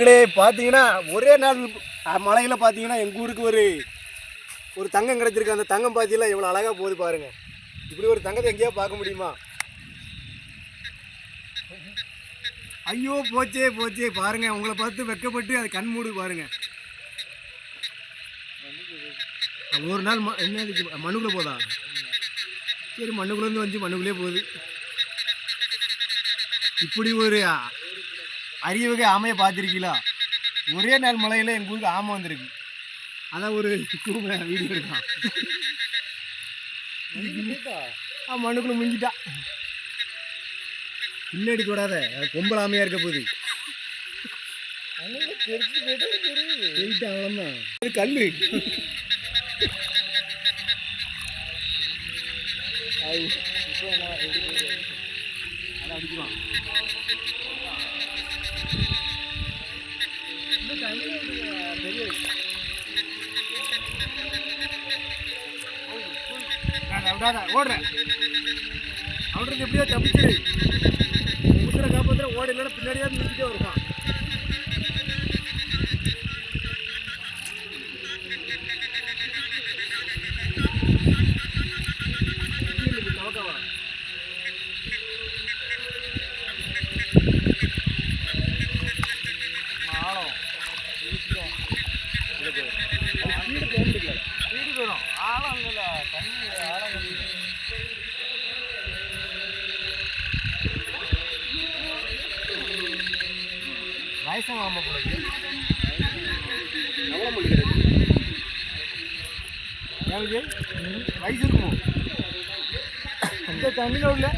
பார்த்தீங்கன்னா ஒரே நாள் மலையில் பார்த்தீங்கன்னா எங்கள் ஊருக்கு ஒரு தங்கம் கிடச்சிருக்கு. அந்த தங்கம் பார்த்தீங்களா எவ்வளோ அழகாக போகுது பாருங்க. இப்படி ஒரு தங்கத்தை எங்கேயா பார்க்க முடியுமா? ஐயோ போச்சே போச்சே பாருங்க. உங்களை பார்த்து வெக்கப்பட்டு அது கண் மூடு பாருங்க. ஒரு நாள் என்ன மண்ணுக்குள்ளே போதா? சரி, மண்ணுக்குள்ளேருந்து வந்து மண்ணுக்குள்ளே போகுது. இப்படி ஒரு அரிய வகை ஆமையை பார்த்துருக்கீங்களா? ஒரே நாள் மலையில் எங்கள் ஊருக்கு ஆமை வந்திருக்கு. அதான் ஒரு வீடியோ எடுக்கலாம். மண்ணுக்குள்ள முங்கிட்டா. பின்னாடி கூடாத கொம்பல் ஆமையா இருக்க போகுது. அவ்வளோதான் கல்லு. அடிக்குவான். ஓடுறேன் அவனுக்கு எப்படியோ தப்பிச்சு உசுரை காப்பாற்ற ஓட இல்லைன்னா பின்னாடியே நிறுத்திட்டே வருவான். வயசாக ஆமா போடுது. எவ்வளோ மொழி கிடையாது எனக்கு வயசு இருக்குமோ? இந்த தண்ணியில் உள்ள